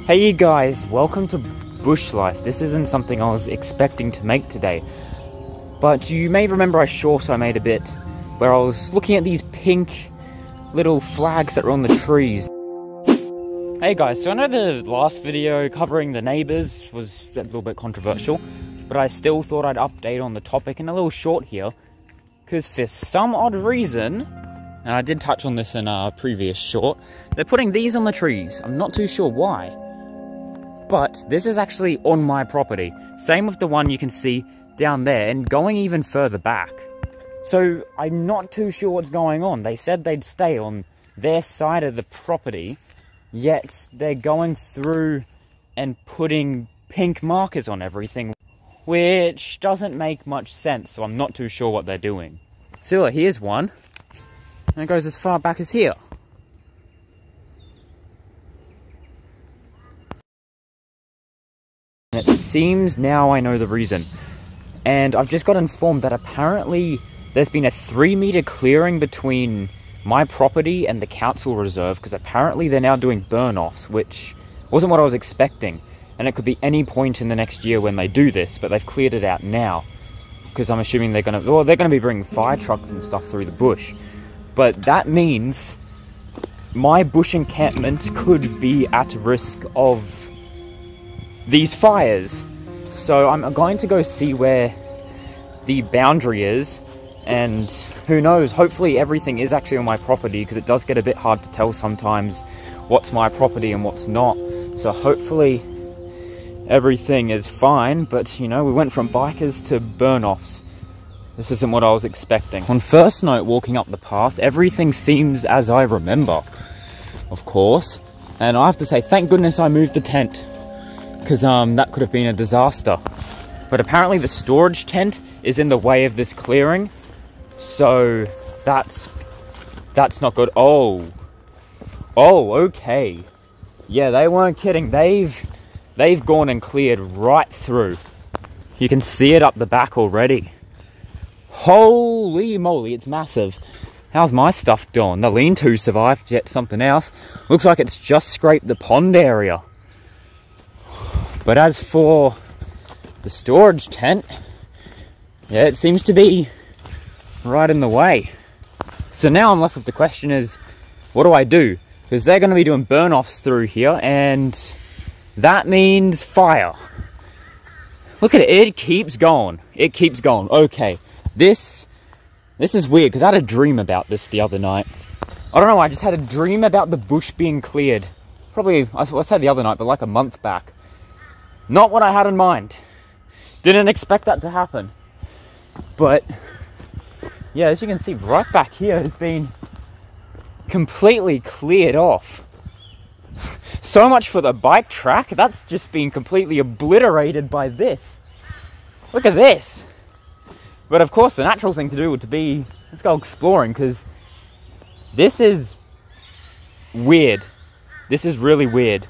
Hey you guys, welcome to Bush Life. This isn't something I was expecting to make today, but you may remember a short I made a bit where I was looking at these pink little flags that were on the trees. Hey guys, so I know the last video covering the neighbours was a little bit controversial, but I still thought I'd update on the topic in a little short here, because for some odd reason, and I did touch on this in a previous short, they're putting these on the trees. I'm not too sure why. But this is actually on my property. Same with the one you can see down there and going even further back. So I'm not too sure what's going on. They said they'd stay on their side of the property, yet they're going through and putting pink markers on everything, which doesn't make much sense, so I'm not too sure what they're doing. So look, here's one, and it goes as far back as here. It seems now I know the reason, and I've just got informed that apparently there's been a 3-meter clearing between my property and the council reserve, because apparently they're now doing burn-offs, which wasn't what I was expecting, and it could be any point in the next year when they do this, but they've cleared it out now, because I'm assuming they're going to be bringing fire trucks and stuff through the bush. But that means my bush encampment could be at risk of these fires. So I'm going to go see where the boundary is, and who knows, hopefully everything is actually on my property, because it does get a bit hard to tell sometimes what's my property and what's not. So hopefully everything is fine, but you know, we went from bikers to burn-offs. This isn't what I was expecting. On first note, walking up the path, everything seems as I remember, of course, and I have to say thank goodness I moved the tent, because that could have been a disaster. But apparently the storage tent is in the way of this clearing, so that's not good. Oh, okay. Yeah, they weren't kidding. They've gone and cleared right through. You can see it up the back already. Holy moly, it's massive. How's my stuff doing? The lean-to survived, yet something else. Looks like it's just scraped the pond area. But as for the storage tent, yeah, it seems to be right in the way. So now I'm left with the question is, what do I do? Because they're going to be doing burn-offs through here, and that means fire. Look at it, it keeps going. It keeps going. Okay, this is weird, because I had a dream about this the other night. I don't know, I just had a dream about the bush being cleared. Probably, I said the other night, but like a month back. Not what I had in mind. Didn't expect that to happen. But yeah, as you can see, right back here has been completely cleared off. So much for the bike track. That's just been completely obliterated by this. Look at this. But of course, the natural thing to do would be, let's go exploring, because this is weird. This is really weird.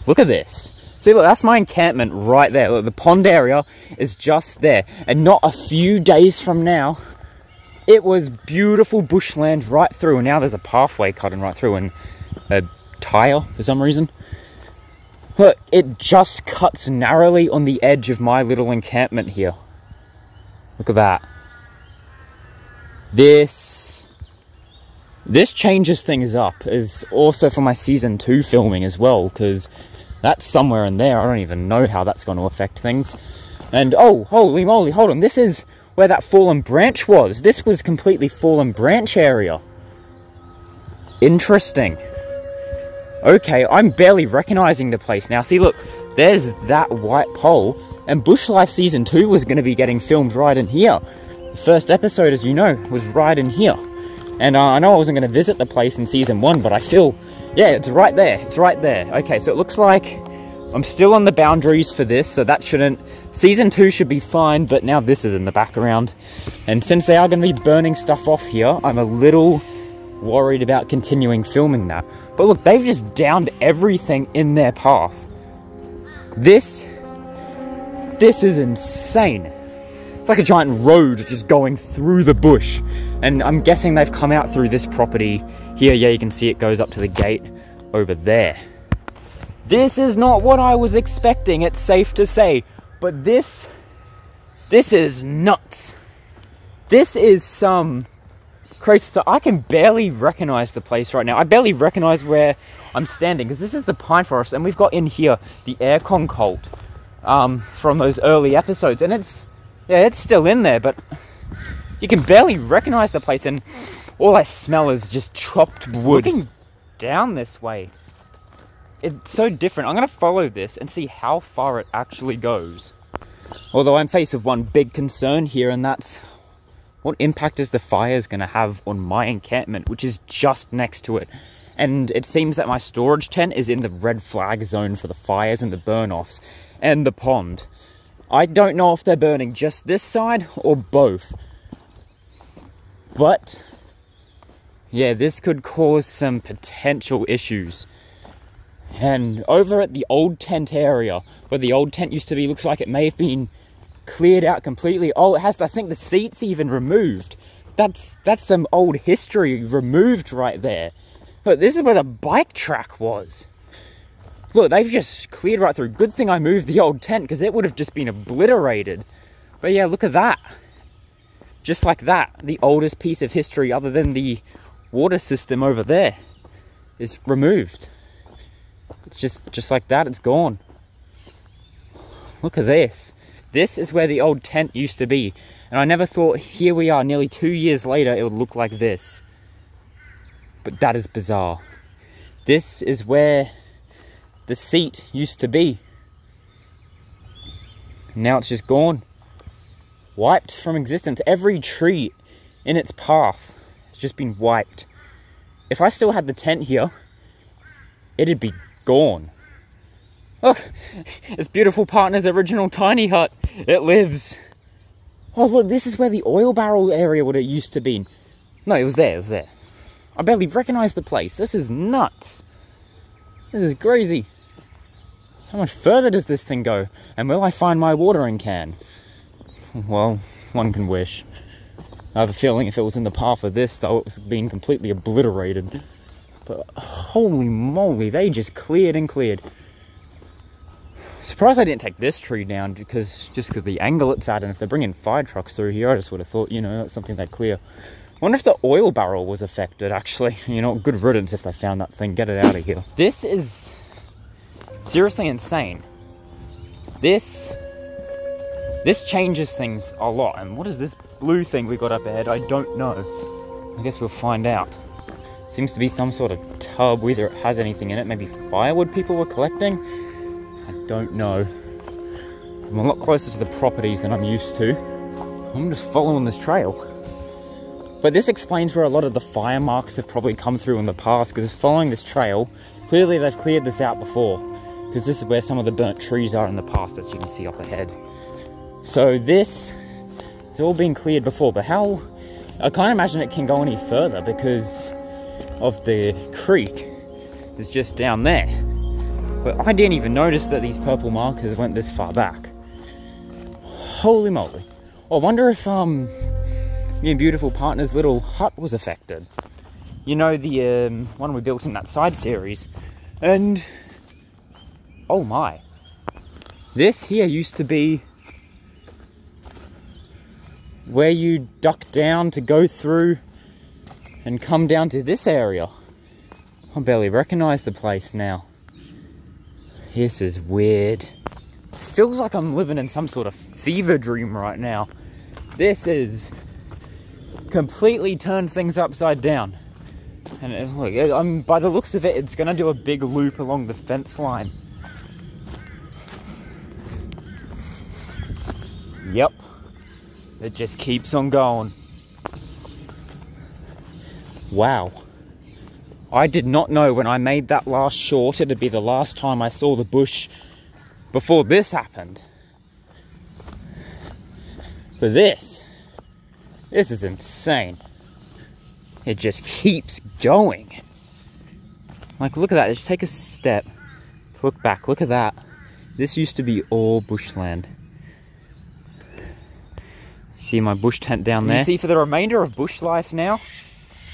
Look at this. See, look, that's my encampment right there. Look, the pond area is just there. And not a few days from now, it was beautiful bushland right through. And now there's a pathway cutting right through and a tire for some reason. Look, it just cuts narrowly on the edge of my little encampment here. Look at that. This changes things up. Is also for my season 2 filming as well, because that's somewhere in there. I don't even know how that's going to affect things. And oh, holy moly, hold on. This is where that fallen branch was. This was completely fallen branch area. Interesting. Okay, I'm barely recognizing the place now. See, look, there's that white pole. And Bush Life Season 2 was going to be getting filmed right in here. The first episode, as you know, was right in here. And I know I wasn't going to visit the place in Season 1, but I feel, yeah, it's right there. It's right there. Okay, so it looks like I'm still on the boundaries for this, so that shouldn't... Season 2 should be fine, but now this is in the background. And since they are going to be burning stuff off here, I'm a little worried about continuing filming that. But look, they've just downed everything in their path. This is insane. It's like a giant road just going through the bush. And I'm guessing they've come out through this property here. Yeah, you can see it goes up to the gate over there. This is not what I was expecting, it's safe to say. But this is nuts. This is some crazy stuff. I can barely recognize the place right now. I barely recognize where I'm standing, because this is the pine forest, and we've got in here the aircon cult from those early episodes, and it's still in there, but you can barely recognize the place, and all I smell is just chopped wood. Looking down this way, it's so different. I'm going to follow this and see how far it actually goes. Although I'm faced with one big concern here, and that's what impact is the fires going to have on my encampment, which is just next to it. And it seems that my storage tent is in the red flag zone for the fires and the burn-offs, and the pond. I don't know if they're burning just this side or both. But yeah, this could cause some potential issues. And over at the old tent area, where the old tent used to be, looks like it may have been cleared out completely. Oh, it has, I think the seats even removed. That's some old history removed right there. Look, this is where the bike track was. Look, they've just cleared right through. Good thing I moved the old tent, because it would have just been obliterated. But yeah, look at that. Just like that, the oldest piece of history other than the water system over there is removed. It's just like that, it's gone. Look at this. This is where the old tent used to be. And I never thought, here we are, nearly 2 years later, it would look like this. But that is bizarre. This is where the seat used to be. Now it's just gone. Wiped from existence. Every tree in its path has just been wiped. If I still had the tent here, it'd be gone. Look, it's beautiful partner's original tiny hut. It lives. Oh look, this is where the oil barrel area would have used to be. No, it was there, it was there. I barely recognize the place. This is nuts. This is crazy. How much further does this thing go? And will I find my watering can? Well, one can wish. I have a feeling if it was in the path of this, though, it was being completely obliterated. But holy moly, they just cleared and cleared. Surprised I didn't take this tree down, just because the angle it's at, and if they're bringing fire trucks through here, I just would have thought, you know, that's something they'd clear. I wonder if the oil barrel was affected, actually. You know, good riddance if they found that thing. Get it out of here. This is seriously insane. This changes things a lot. And what is this blue thing we got up ahead? I don't know. I guess we'll find out. Seems to be some sort of tub, whether it has anything in it. Maybe firewood people were collecting? I don't know. I'm a lot closer to the properties than I'm used to. I'm just following this trail. But this explains where a lot of the fire marks have probably come through in the past, because following this trail, clearly they've cleared this out before, because this is where some of the burnt trees are in the past, as you can see up ahead. So this has all been cleared before, but how... I can't imagine it can go any further because of the creek is just down there. But I didn't even notice that these purple markers went this far back. Holy moly. I wonder if me and beautiful partner's little hut was affected. You know, the one we built in that side series. And oh my, this here used to be where you duck down to go through and come down to this area. I barely recognize the place now. This is weird. It feels like I'm living in some sort of fever dream right now. This is completely turned things upside down. And look, by the looks of it, it's gonna do a big loop along the fence line. Yep. It just keeps on going. Wow. I did not know when I made that last short it'd be the last time I saw the bush before this happened. But this is insane. It just keeps going. Like, look at that. Just take a step. Look back. Look at that. This used to be all bushland. See my bush tent down there? You see, for the remainder of bush life now,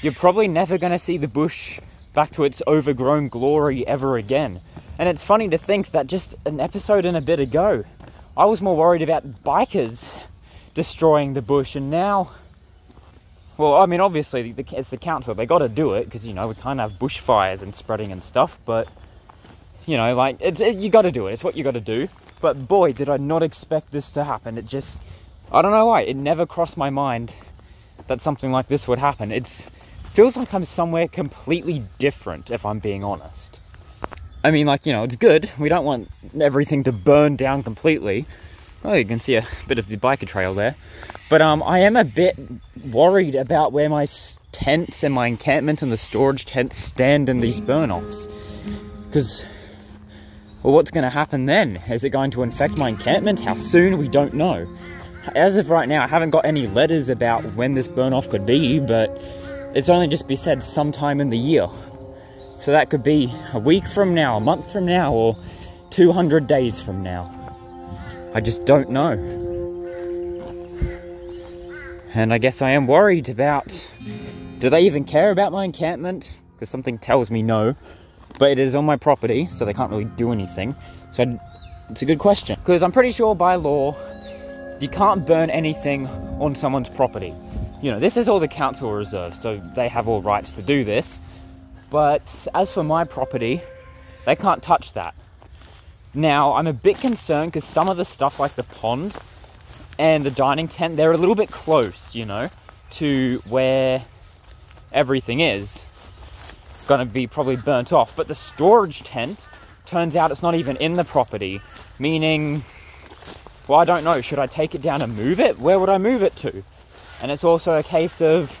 you're probably never going to see the bush back to its overgrown glory ever again. And it's funny to think that just an episode and a bit ago, I was more worried about bikers destroying the bush, and now, well, I mean, obviously, it's the council, they got to do it, because, you know, we can't have bushfires and spreading and stuff, but, you know, like, you got to do it, it's what you got to do. But boy, did I not expect this to happen. It just, I don't know why, it never crossed my mind that something like this would happen. It feels like I'm somewhere completely different, if I'm being honest. I mean, like, you know, it's good. We don't want everything to burn down completely. Oh, you can see a bit of the biker trail there. But I am a bit worried about where my tents and my encampment and the storage tents stand in these burn-offs. Because, well, what's going to happen then? Is it going to infect my encampment? How soon? We don't know. As of right now, I haven't got any letters about when this burn-off could be, but it's only just been said sometime in the year. So that could be a week from now, a month from now, or 200 days from now. I just don't know. And I guess I am worried about, do they even care about my encampment? Because something tells me no. But it is on my property, so they can't really do anything. So it's a good question. Because I'm pretty sure by law, you can't burn anything on someone's property. You know, this is all the council reserves, so they have all rights to do this. But as for my property, they can't touch that. Now, I'm a bit concerned because some of the stuff like the pond and the dining tent, they're a little bit close, you know, to where everything is going to be probably burnt off. But the storage tent, turns out it's not even in the property, meaning, well, I don't know, should I take it down and move it? Where would I move it to? And it's also a case of,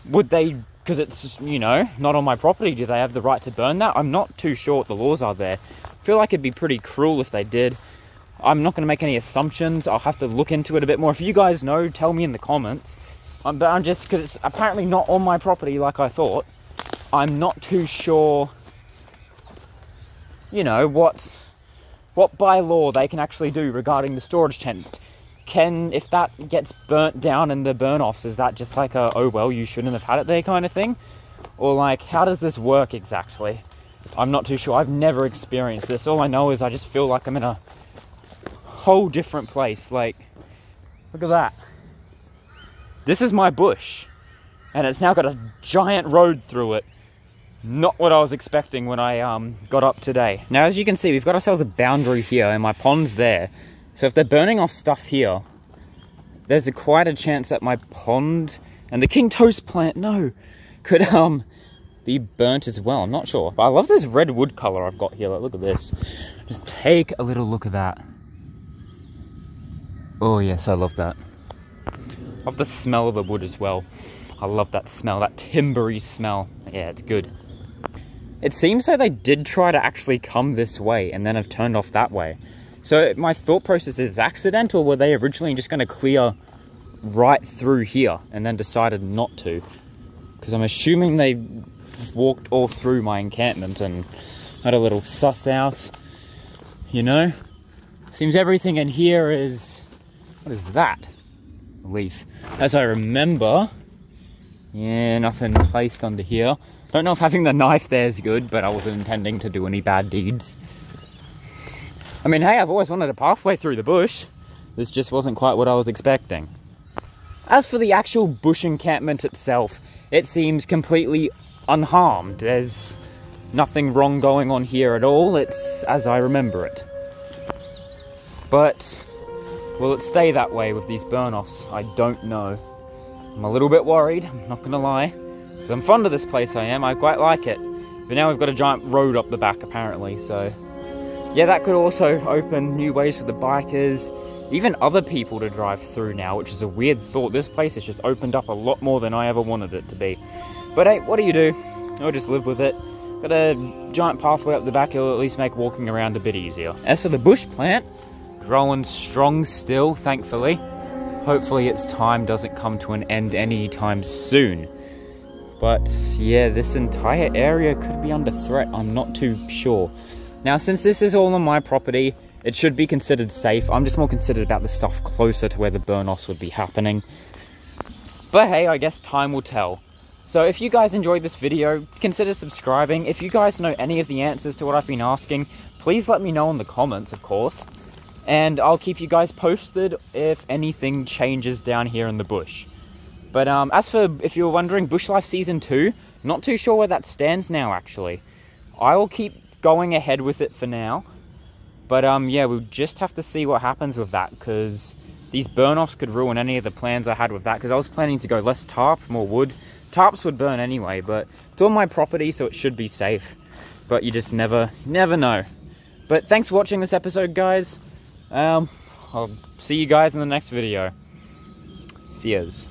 would they, because it's, you know, not on my property, do they have the right to burn that? I'm not too sure what the laws are there. I feel like it'd be pretty cruel if they did. I'm not going to make any assumptions. I'll have to look into it a bit more. If you guys know, tell me in the comments. But I'm just, because it's apparently not on my property like I thought, I'm not too sure, you know, what by law they can actually do regarding the storage tent. If that gets burnt down in the burn-offs, is that just like a, oh well, you shouldn't have had it there kind of thing? Or like, how does this work exactly? I'm not too sure. I've never experienced this. All I know is I just feel like I'm in a whole different place. Like, look at that. This is my bush. And it's now got a giant road through it. Not what I was expecting when I got up today. Now, as you can see, we've got ourselves a boundary here and my pond's there. So if they're burning off stuff here, there's quite a chance that my pond and the king toast plant, no, could be burnt as well. I'm not sure. But I love this red wood color I've got here. Like, look at this. Just take a little look at that. Oh yes, I love that. I love the smell of the wood as well. I love that smell, that timbery smell. Yeah, it's good. It seems though they did try to actually come this way and then have turned off that way. So my thought process is accidental. Were they originally just going to clear right through here and then decided not to? Because I'm assuming they walked all through my encampment and had a little sus house, you know? Seems everything in here is, what is that? A leaf. As I remember, yeah, nothing placed under here. Don't know if having the knife there is good, but I wasn't intending to do any bad deeds. I mean, hey, I've always wanted a pathway through the bush. This just wasn't quite what I was expecting. As for the actual bush encampment itself, it seems completely unharmed. There's nothing wrong going on here at all. It's as I remember it. But will it stay that way with these burn-offs? I don't know. I'm a little bit worried, I'm not gonna lie. Because I'm fond of this place, I am. I quite like it. But now we've got a giant road up the back, apparently, so... yeah, that could also open new ways for the bikers, even other people to drive through now, which is a weird thought. This place has just opened up a lot more than I ever wanted it to be. But hey, what do? I'll just live with it. Got a giant pathway up the back, it'll at least make walking around a bit easier. As for the bush plant, growing strong still, thankfully. Hopefully its time doesn't come to an end anytime soon. But yeah, this entire area could be under threat, I'm not too sure. Now, since this is all on my property, it should be considered safe. I'm just more considered about the stuff closer to where the burn-offs would be happening. But hey, I guess time will tell. So if you guys enjoyed this video, consider subscribing. If you guys know any of the answers to what I've been asking, please let me know in the comments, of course. And I'll keep you guys posted if anything changes down here in the bush. But as for, if you're wondering, Bush Life Season 2, not too sure where that stands now, actually. I will keep going ahead with it for now. But yeah, we'll just have to see what happens with that, because these burn-offs could ruin any of the plans I had with that, because I was planning to go less tarp, more wood. Tarps would burn anyway, but it's on my property, so it should be safe. But you just never know. But thanks for watching this episode, guys. I'll see you guys in the next video. See yous.